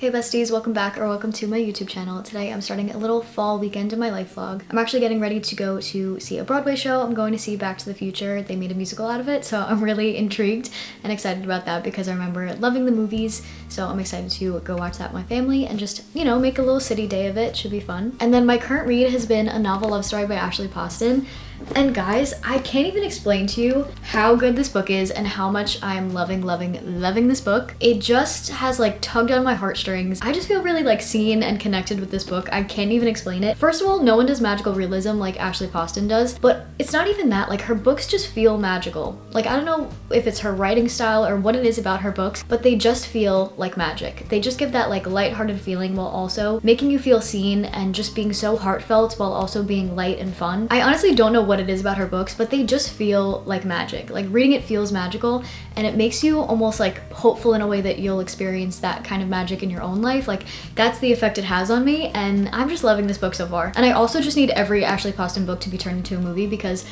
Hey besties, welcome back or welcome to my YouTube channel. Today I'm starting a little fall weekend in my life vlog. I'm actually getting ready to go to see a Broadway show. I'm going to see Back to the Future. They made a musical out of it, so I'm really intrigued and excited about that because I remember loving the movies. So I'm excited to go watch that with my family and just, you know, make a little city day of it. Should be fun. And then my current read has been a novel love story by Ashley Poston. And guys, I can't even explain to you how good this book is and how much I'm loving this book. It just has like tugged on my heartstrings. I just feel really like seen and connected with this book. I can't even explain it. First of all, no one does magical realism like Ashley Poston does, but it's not even that. Like her books just feel magical. Like I don't know if it's her writing style or what it is about her books, but they just feel like magic. They just give that like lighthearted feeling while also making you feel seen and just being so heartfelt while also being light and fun. I honestly don't know what it is about her books, but they just feel like magic. Like reading it feels magical and it makes you almost like hopeful in a way that you'll experience that kind of magic in your own life. Like that's the effect it has on me, and I'm just loving this book so far. And I also just need every Ashley Poston book to be turned into a movie because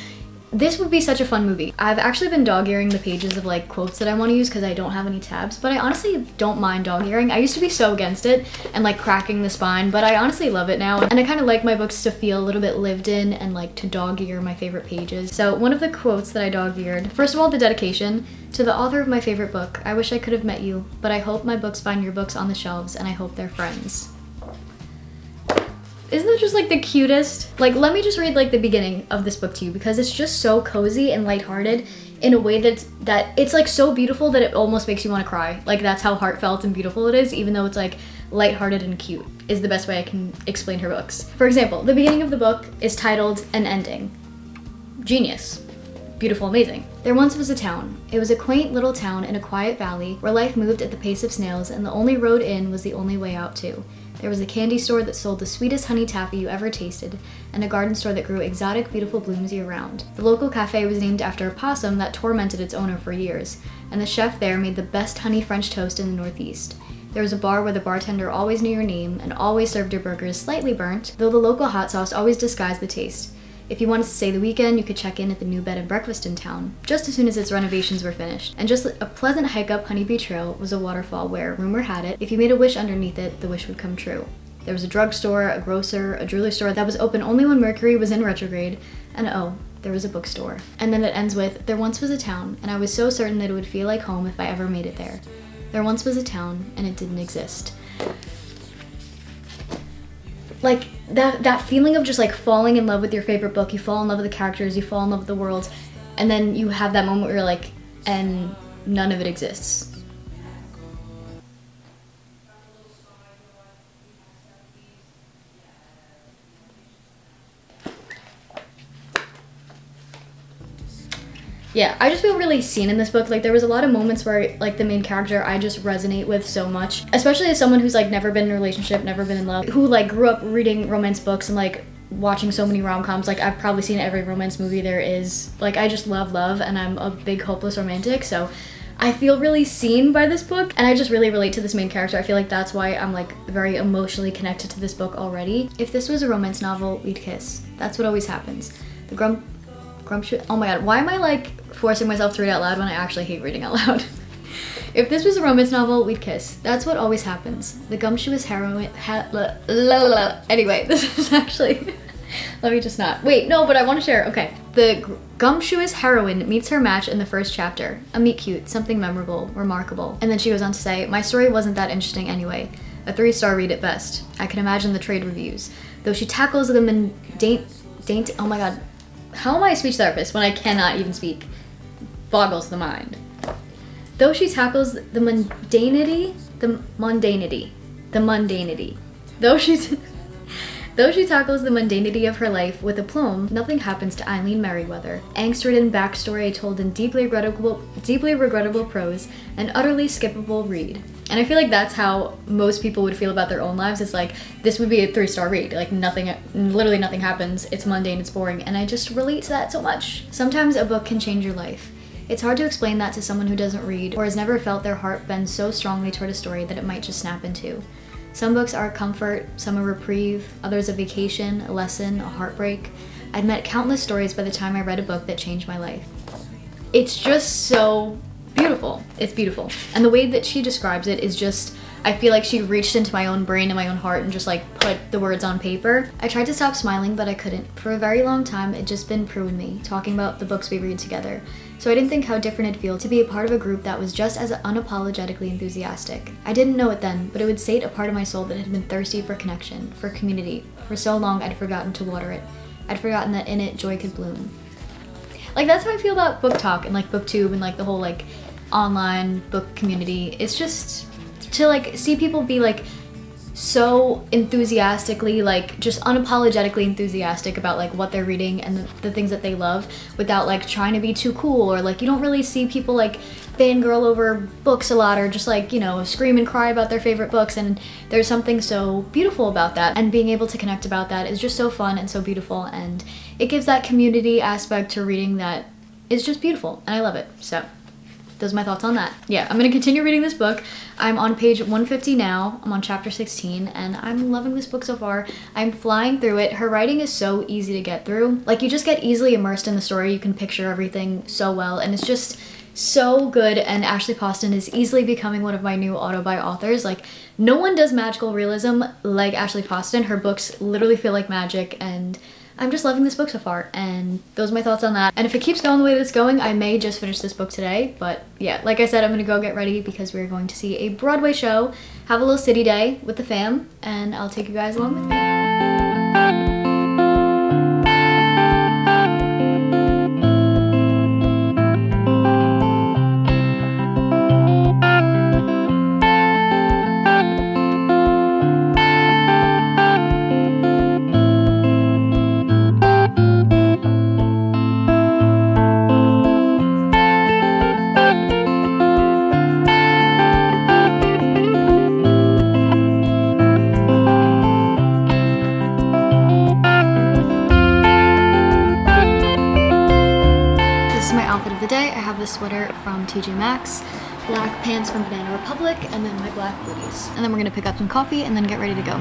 this would be such a fun movie. I've actually been dog-earing the pages of like quotes that I want to use because I don't have any tabs, but I honestly don't mind dog-earing. I used to be so against it and like cracking the spine, but I honestly love it now. And I kind of like my books to feel a little bit lived in and like to dog-ear my favorite pages. So one of the quotes that I dog-eared, first of all, the dedication to the author of my favorite book. I wish I could have met you, but I hope my books find your books on the shelves and I hope they're friends. Isn't that just like the cutest? Like, let me just read like the beginning of this book to you because it's just so cozy and lighthearted in a way that it's like so beautiful that it almost makes you want to cry. Like that's how heartfelt and beautiful it is, even though it's like lighthearted and cute is the best way I can explain her books. For example, the beginning of the book is titled An Ending. Genius. Beautiful, amazing. There once was a town. It was a quaint little town in a quiet valley where life moved at the pace of snails and the only road in was the only way out too. There was a candy store that sold the sweetest honey taffy you ever tasted, and a garden store that grew exotic, beautiful blooms year-round. The local cafe was named after a possum that tormented its owner for years, and the chef there made the best honey French toast in the Northeast. There was a bar where the bartender always knew your name and always served your burgers slightly burnt, though the local hot sauce always disguised the taste. If you wanted to stay the weekend, you could check in at the new bed and breakfast in town, just as soon as its renovations were finished. And just a pleasant hike up Honeybee Trail was a waterfall where, rumor had it, if you made a wish underneath it, the wish would come true. There was a drugstore, a grocer, a jewelry store that was open only when Mercury was in retrograde, and oh, there was a bookstore. And then it ends with, there once was a town, and I was so certain that it would feel like home if I ever made it there. There once was a town, and it didn't exist. Like, that feeling of just like falling in love with your favorite book, you fall in love with the characters, you fall in love with the world, and then you have that moment where you're like, and none of it exists. Yeah, I just feel really seen in this book. Like there was a lot of moments where like the main character I just resonate with so much, especially as someone who's like never been in a relationship, never been in love, who like grew up reading romance books and like watching so many rom-coms. Like I've probably seen every romance movie there is. Like I just love love and I'm a big hopeless romantic, so I feel really seen by this book and I just really relate to this main character. I feel like that's why I'm like very emotionally connected to this book already. If this was a romance novel, we'd kiss. That's what always happens. The oh my god, why am I like forcing myself to read out loud when I actually hate reading out loud? If this was a romance novel, we'd kiss. That's what always happens. The gumptuous heroine, anyway, this is actually, let me just not, wait, no, but I want to share, okay. The gumptuous heroine meets her match in the first chapter. A meet cute, something memorable, remarkable. And then she goes on to say, my story wasn't that interesting anyway. A 3-star read at best. I can imagine the trade reviews. Though she tackles the oh my god. How am I a speech therapist when I cannot even speak? Boggles the mind. Though she tackles the mundanity. Though she tackles the mundanity of her life with aplomb, nothing happens to Eileen Merriweather. Angst-ridden backstory told in deeply regrettable prose, an utterly skippable read. And I feel like that's how most people would feel about their own lives. It's like, this would be a 3-star read. Like literally nothing happens. It's mundane, it's boring, and I just relate to that so much. Sometimes a book can change your life. It's hard to explain that to someone who doesn't read or has never felt their heart bend so strongly toward a story that it might just snap into. Some books are a comfort, some a reprieve, others a vacation, a lesson, a heartbreak. I'd met countless stories by the time I read a book that changed my life. It's just so beautiful. It's beautiful. And the way that she describes it is just, I feel like she reached into my own brain and my own heart and just like put the words on paper. I tried to stop smiling, but I couldn't. For a very long time, it'd just been Prue and me, talking about the books we read together. So I didn't think how different it'd feel to be a part of a group that was just as unapologetically enthusiastic. I didn't know it then, but it would sate a part of my soul that had been thirsty for connection, for community. For so long, I'd forgotten to water it. I'd forgotten that in it, joy could bloom. Like, that's how I feel about book talk and like booktube and like the whole like online book community. It's just to like see people be like so enthusiastically, like just unapologetically enthusiastic about like what they're reading and the things that they love without like trying to be too cool, or like you don't really see people like fangirl over books a lot or just like, you know, scream and cry about their favorite books. And there's something so beautiful about that, and being able to connect about that is just so fun and so beautiful, and it gives that community aspect to reading that is just beautiful, and I love it. So those are my thoughts on that. Yeah, I'm gonna continue reading this book. I'm on page 150 now. I'm on chapter 16, and I'm loving this book so far. I'm flying through it. Her writing is so easy to get through. Like, you just get easily immersed in the story. You can picture everything so well, and it's just so good. And Ashley Poston is easily becoming one of my new auto-buy authors. Like, no one does magical realism like Ashley Poston. Her books literally feel like magic, and I'm just loving this book so far, and those are my thoughts on that. And if it keeps going the way that it's going, I may just finish this book today. But yeah, like I said, I'm gonna go get ready because we're going to see a Broadway show, have a little city day with the fam, and I'll take you guys along with me. This sweater from TJ Maxx, black pants from Banana Republic, and then my black booties. And then we're gonna pick up some coffee and then get ready to go.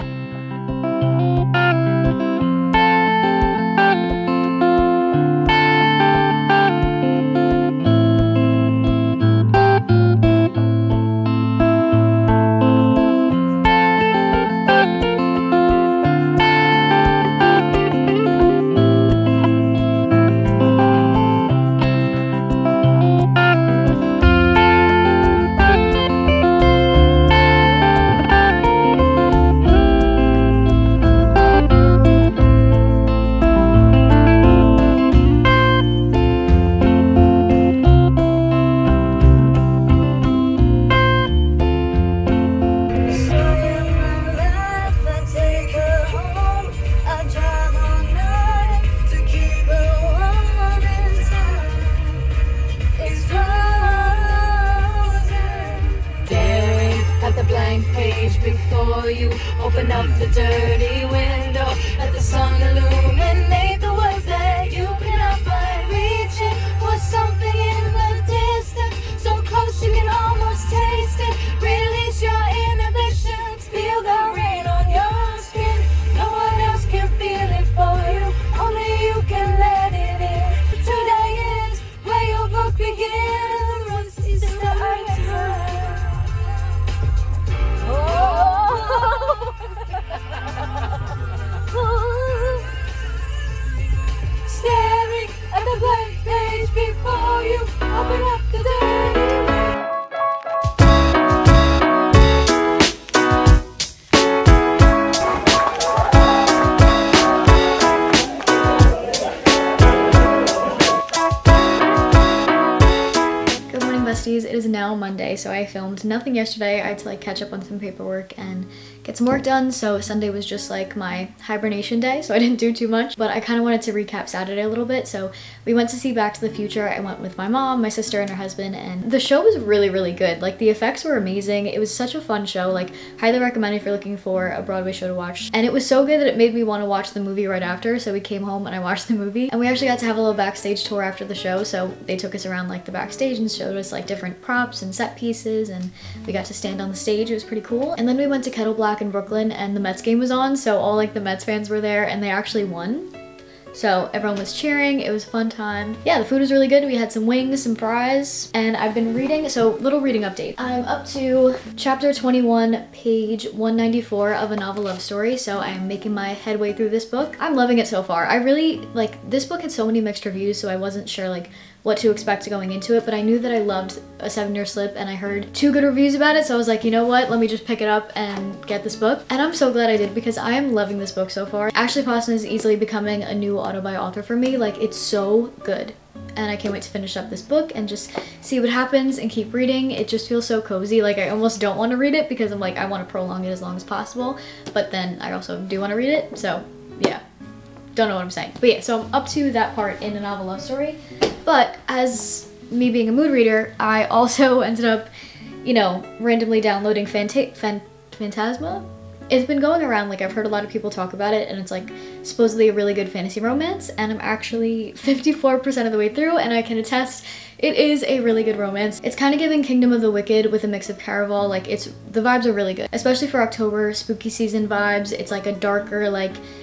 Before you open up the dirty window, let the sun illuminate the words that you cannot find. Reaching for something in the distance, so close you can almost taste it. Release your inhibitions, feel the rain on your skin. No one else can feel it for you, only you can let it in. Today is where your book begins. It's the time. Staring at the blank page before you open up the dirty besties. It is now Monday, so I filmed nothing yesterday. I had to like catch up on some paperwork and get some work done, so Sunday was just like my hibernation day, so I didn't do too much. But I kind of wanted to recap Saturday a little bit. So we went to see Back to the Future. I went with my mom, my sister, and her husband, and the show was really, really good. Like, the effects were amazing. It was such a fun show. Like, highly recommend if you're looking for a Broadway show to watch. And it was so good that it made me want to watch the movie right after, so we came home and I watched the movie. And we actually got to have a little backstage tour after the show, so they took us around like the backstage and showed us like different props and set pieces, and we got to stand on the stage. It was pretty cool. And then we went to Kettle Black in Brooklyn, and the Mets game was on, so all like the Mets fans were there, and they actually won. So everyone was cheering, it was a fun time. Yeah, the food was really good. We had some wings, some fries, and I've been reading, so little reading update. I'm up to chapter 21, page 194 of A Novel Love Story, so I am making my headway through this book. I'm loving it so far. I really, this book had so many mixed reviews, so I wasn't sure what to expect going into it, but I knew that I loved A 7-Year Slip and I heard 2 good reviews about it, so I was like, you know what, let me just pick it up and get this book. And I'm so glad I did because I am loving this book so far. Ashley Poston is easily becoming a new auto-buy author for me. It's so good. And I can't wait to finish up this book and just see what happens and keep reading. It just feels so cozy. I almost don't want to read it because I'm I want to prolong it as long as possible, but then I also do want to read it, so yeah. Don't know what I'm saying. But yeah, so I'm up to that part in A Novel Love Story. But as me being a mood reader, I also ended up, randomly downloading Phantasma. It's been going around, I've heard a lot of people talk about it, and it's supposedly a really good fantasy romance, and I'm actually 54% of the way through, and I can attest it is a really good romance. It's kind of giving Kingdom of the Wicked with a mix of Caraval. The vibes are really good, especially for October, spooky season vibes. It's a darker,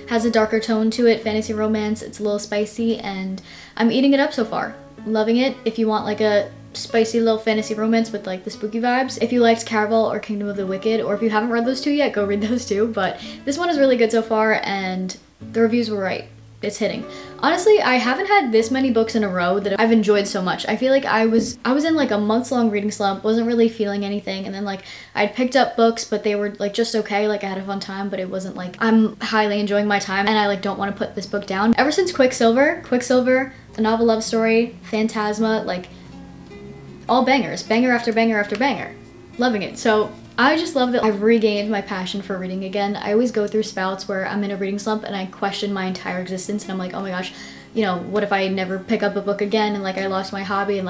has a darker tone to it, fantasy romance. It's a little spicy, and I'm eating it up so far. Loving it. If you want a spicy little fantasy romance with the spooky vibes. If you liked Caraval or Kingdom of the Wicked, or if you haven't read those 2 yet, go read those 2, but this one is really good so far, and the reviews were right. It's hitting. Honestly, I haven't had this many books in a row that I've enjoyed so much. I feel I was in a months-long reading slump, wasn't really feeling anything, and then I'd picked up books, but they were just okay. I had a fun time, but it wasn't I'm highly enjoying my time, and I don't want to put this book down. Ever since Quicksilver, A Novel Love Story, Phantasma, all bangers, banger after banger after banger. Loving it. So I just love that I've regained my passion for reading again. I always go through spouts where I'm in a reading slump and I question my entire existence, and I'm oh my gosh, what if I never pick up a book again, and I lost my hobby, and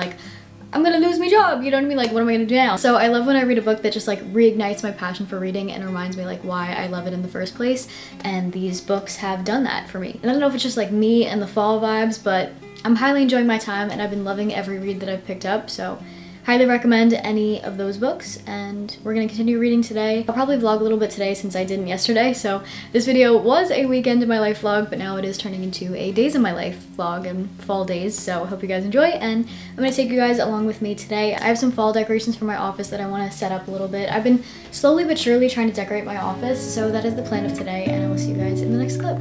I'm gonna lose my job, you know what I mean? What am I gonna do now? So I love when I read a book that just reignites my passion for reading and reminds me why I love it in the first place, and these books have done that for me. And I don't know if it's just me and the fall vibes, but I'm highly enjoying my time, and I've been loving every read that I've picked up, so highly recommend any of those books, and we're gonna continue reading today. I'll probably vlog a little bit today since I didn't yesterday, so this video was a weekend in my life vlog, but now it is turning into a days in my life vlog and fall days, so I hope you guys enjoy, and I'm gonna take you guys along with me today. I have some fall decorations for my office that I wanna set up a little bit. I've been slowly but surely trying to decorate my office, so that is the plan of today, and I will see you guys in the next clip.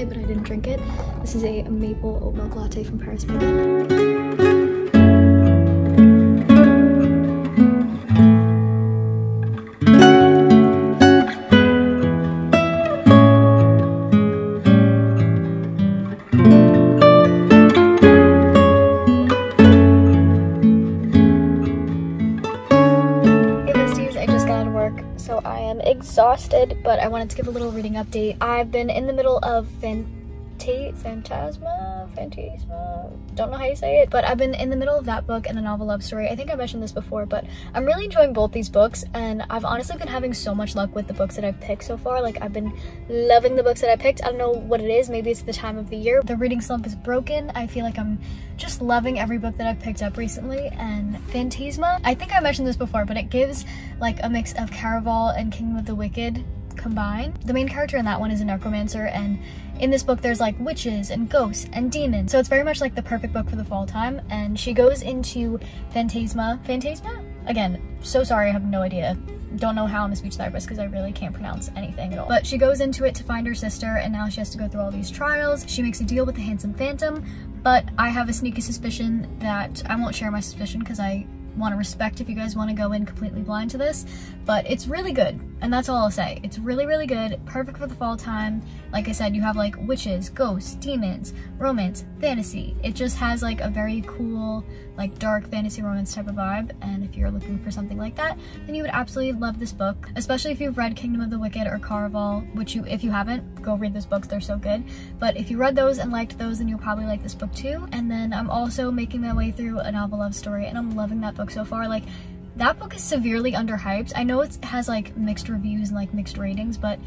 But I didn't drink it. This is a maple oat milk latte from Meagan. So I am exhausted, but I wanted to give a little reading update. I've been in the middle of Phantasma, don't know how you say it, but I've been in the middle of that book and A Novel Love Story. I think I mentioned this before, but I'm really enjoying both these books, and I've honestly been having so much luck with the books that I've picked so far. I've been loving the books that I picked. I don't know what it is, maybe it's the time of the year. The reading slump is broken. I feel I'm just loving every book that I've picked up recently, and Phantasma, I think I mentioned this before, but it gives a mix of Caraval and Kingdom of the Wicked combined. The main character in that one is a necromancer, and in this book there's witches and ghosts and demons, so it's very much the perfect book for the fall time. And she goes into Phantasma, again, so sorry, I have no idea, don't know how I'm a speech therapist because I really can't pronounce anything at all, but she goes into it to find her sister, and now she has to go through all these trials. She makes a deal with the handsome phantom, but I have a sneaky suspicion that I won't share my suspicion because I want to respect if you guys want to go in completely blind to this, but it's really good. And that's all I'll say. It's really, really good, perfect for the fall time. Like I said, you have like witches, ghosts, demons, romance, fantasy. It just has like a very cool, like dark fantasy romance type of vibe. And if you're looking for something like that, then you would absolutely love this book, especially if you've read Kingdom of the Wicked or Caraval, which if you haven't, go read those books, they're so good. But if you read those and liked those, then you'll probably like this book too. And then I'm also making my way through A Novel Love Story, and I'm loving that book so far. Like, that book is severely underhyped. I know it has like mixed reviews and like mixed ratings, but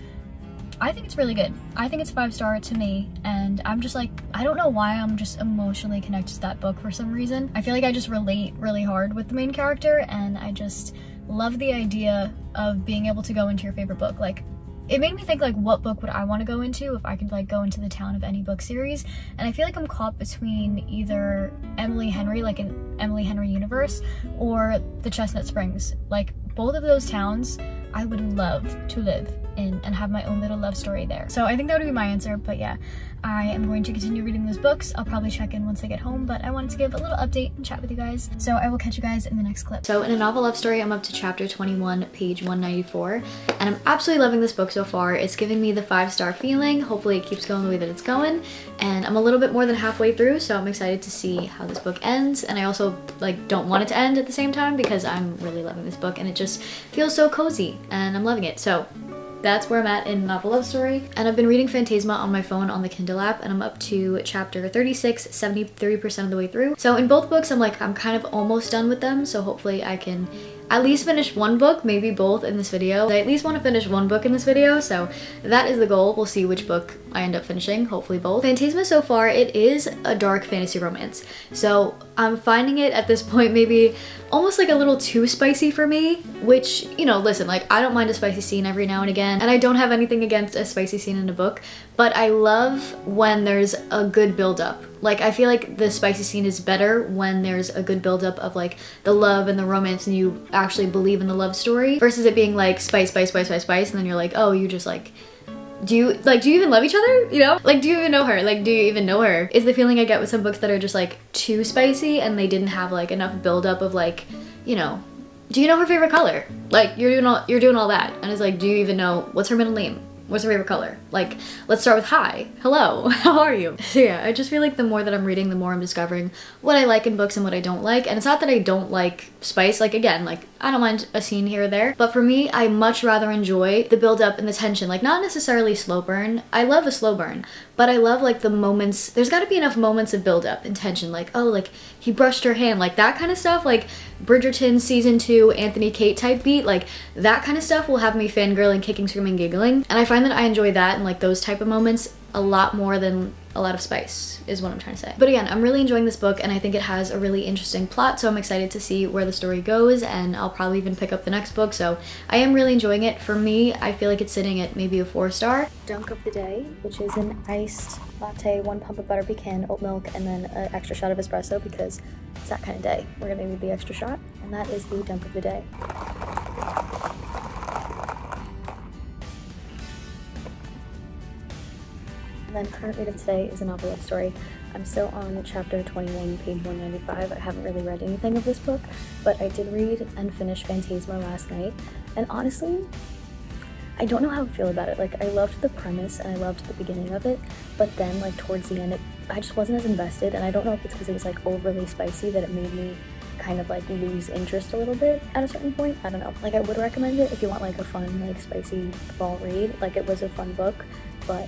I think it's really good. I think it's 5-star to me, and I'm just like, I don't know why I'm just emotionally connected to that book for some reason. I feel like I just relate really hard with the main character, and I just love the idea of being able to go into your favorite book. Like, it made me think like, what book would I want to go into if I could like go into the town of any book series? And I feel like I'm caught between either Emily Henry, like an Emily Henry universe, or the Chestnut Springs. Like, both of those towns I would love to live in and have my own little love story there. So I think that would be my answer, but yeah, I am going to continue reading those books. I'll probably check in once I get home, but I wanted to give a little update and chat with you guys. So I will catch you guys in the next clip. So in A Novel Love Story, I'm up to chapter 21, page 194, and I'm absolutely loving this book so far. It's giving me the 5-star feeling. Hopefully it keeps going the way that it's going, and I'm a little bit more than halfway through, so I'm excited to see how this book ends. And I also like don't want it to end at the same time because I'm really loving this book and it just feels so cozy and I'm loving it. So that's where I'm at in Novel Love Story. And I've been reading Phantasma on my phone on the Kindle app, and I'm up to chapter 36, 73% of the way through. So in both books, I'm kind of almost done with them, so hopefully I can at least finish one book, maybe both in this video. I at least want to finish one book in this video, so that is the goal. We'll see which book I end up finishing, hopefully both. Phantasma so far, it is a dark fantasy romance. So I'm finding it at this point maybe almost like a little too spicy for me, which, you know, listen, like I don't mind a spicy scene every now and again, and I don't have anything against a spicy scene in a book, but I love when there's a good build-up. Like, I feel like the spicy scene is better when there's a good buildup of like the love and the romance and you actually believe in the love story versus it being like spice, spice, spice, spice, spice, and then you're like, oh, you just like, do you even love each other? You know? Like, do you even know her? Like, do you even know her? Is the feeling I get with some books that are just like too spicy and they didn't have like enough buildup of like, you know, do you know her favorite color? Like, you're doing all that. And it's like, do you even know what's her middle name? What's her favorite color? Like, let's start with hi, hello, how are you? So yeah, I just feel like the more that I'm reading, the more I'm discovering what I like in books and what I don't like. And it's not that I don't like spice, like again, like I don't mind a scene here or there, but for me, I much rather enjoy the build up and the tension, like not necessarily slow burn. I love a slow burn, but I love like the moments, there's gotta be enough moments of build up and tension, like, oh, like he brushed her hand, like that kind of stuff, like Bridgerton season 2, Anthony Kate type beat, like that kind of stuff will have me fangirling, kicking, screaming, giggling. And I find that I enjoy that and like those type of moments a lot more than a lot of spice is what I'm trying to say. But again, I'm really enjoying this book and I think it has a really interesting plot, so I'm excited to see where the story goes, and I'll probably even pick up the next book. So I am really enjoying it. For me, I feel like it's sitting at maybe a 4-star. Dunk of the day, which is an iced latte, 1 pump of butter pecan, oat milk, and then an extra shot of espresso because it's that kind of day. We're gonna need the extra shot, and that is the dunk of the day. And then current read of today is A Novel Love Story. I'm still on chapter 21, page 195. I haven't really read anything of this book, but I did read and finish Phantasma last night. And honestly, I don't know how I feel about it. Like, I loved the premise and I loved the beginning of it, but then like towards the end, I just wasn't as invested. And I don't know if it's because it was like overly spicy that it made me kind of like lose interest a little bit at a certain point. I don't know. Like, I would recommend it if you want like a fun, like spicy fall read. Like, it was a fun book, but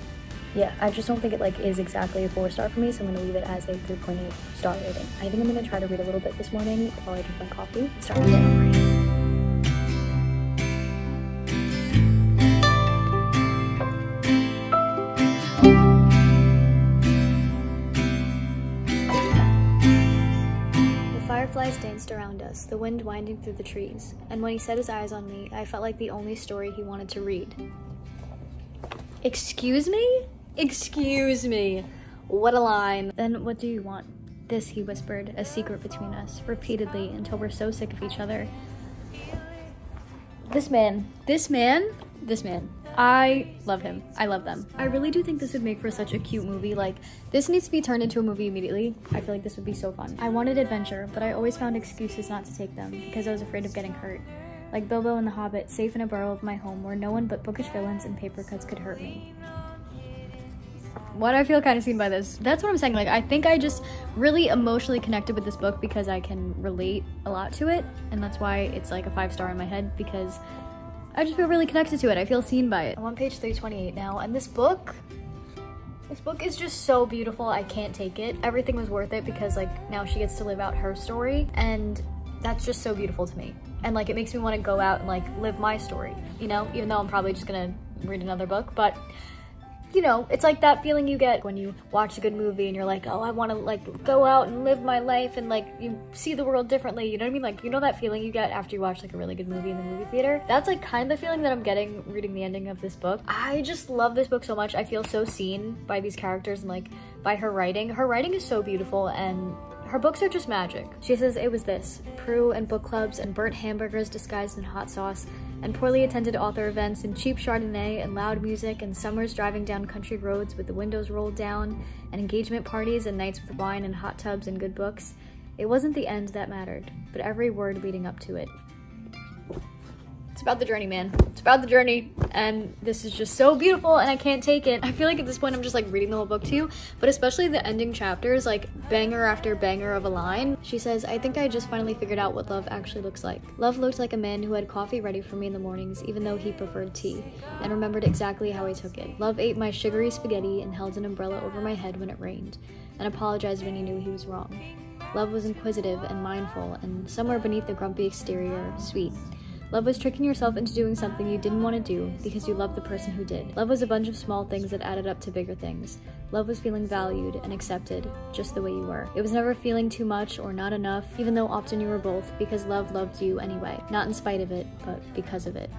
yeah, I just don't think it like is exactly a 4-star for me, so I'm gonna leave it as a 3.8 star rating. I think I'm gonna try to read a little bit this morning while I drink my coffee. Start my day off right. The fireflies danced around us, the wind winding through the trees, and when he set his eyes on me, I felt like the only story he wanted to read. Excuse me? Excuse me. What a line. Then what do you want? This, he whispered, a secret between us, repeatedly until we're so sick of each other. This man. I love him. I love them. I really do think this would make for such a cute movie. Like, this needs to be turned into a movie immediately. I feel like this would be so fun. I wanted adventure, but I always found excuses not to take them because I was afraid of getting hurt. Like Bilbo in The Hobbit, safe in a burrow of my home where no one but bookish villains and paper cuts could hurt me. Why do I feel kind of seen by this? That's what I'm saying. Like, I think I just really emotionally connected with this book because I can relate a lot to it. And that's why it's like a 5-star in my head, because I just feel really connected to it. I feel seen by it. I'm on page 328 now, and this book is just so beautiful. I can't take it. Everything was worth it because like now she gets to live out her story, and that's just so beautiful to me. And like it makes me want to go out and like live my story, you know, even though I'm probably just gonna read another book. But you know, it's like that feeling you get when you watch a good movie and you're like, oh, I want to like go out and live my life, and like you see the world differently, you know what I mean? Like, you know that feeling you get after you watch like a really good movie in the movie theater? That's like kind of the feeling that I'm getting reading the ending of this book. I just love this book so much. I feel so seen by these characters and like by her writing. Her writing is so beautiful, and her books are just magic. She says it was this: Prue and book clubs and burnt hamburgers disguised in hot sauce and poorly attended author events and cheap Chardonnay and loud music and summers driving down country roads with the windows rolled down and engagement parties and nights with wine and hot tubs and good books. It wasn't the end that mattered, but every word leading up to it. It's about the journey, man. It's about the journey, and this is just so beautiful, and I can't take it. I feel like at this point I'm just like reading the whole book to you, but especially the ending chapters, like banger after banger of a line. She says, I think I just finally figured out what love actually looks like. Love looked like a man who had coffee ready for me in the mornings, even though he preferred tea, and remembered exactly how I took it. Love ate my sugary spaghetti and held an umbrella over my head when it rained, and apologized when he knew he was wrong. Love was inquisitive and mindful, and somewhere beneath the grumpy exterior, sweet. Love was tricking yourself into doing something you didn't want to do because you loved the person who did. Love was a bunch of small things that added up to bigger things. Love was feeling valued and accepted just the way you were. It was never feeling too much or not enough, even though often you were both, because love loved you anyway. Not in spite of it, but because of it.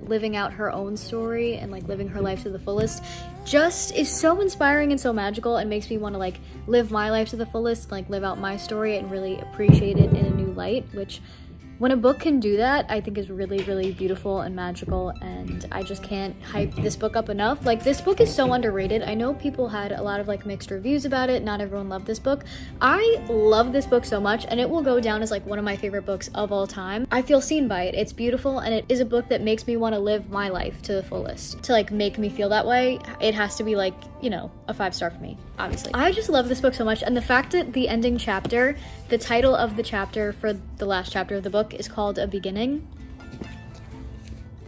Living out her own story and like living her life to the fullest just is so inspiring and so magical, and makes me want to like live my life to the fullest, like live out my story and really appreciate it in a new light, which when a book can do that, I think is really, really beautiful and magical, and I just can't hype this book up enough. Like, this book is so underrated. I know people had a lot of like mixed reviews about it. Not everyone loved this book. I love this book so much, and it will go down as like one of my favorite books of all time. I feel seen by it. It's beautiful, and it is a book that makes me want to live my life to the fullest. To like make me feel that way, it has to be like, you know, a 5-star for me, obviously. I just love this book so much, and the fact that the ending chapter, the title of the chapter for the last chapter of the book is called A Beginning.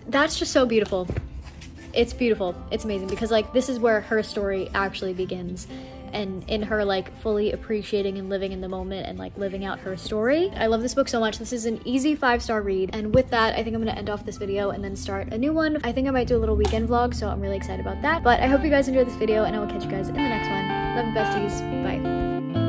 That's just so beautiful. It's beautiful. It's amazing, because like this is where her story actually begins, and in her like fully appreciating and living in the moment and like living out her story. I love this book so much. This is an easy 5-star read, and with that I think I'm gonna end off this video and then start a new one. I think I might do a little weekend vlog, so I'm really excited about that. But I hope you guys enjoyed this video, and I will catch you guys in the next one. Love you, besties. Bye.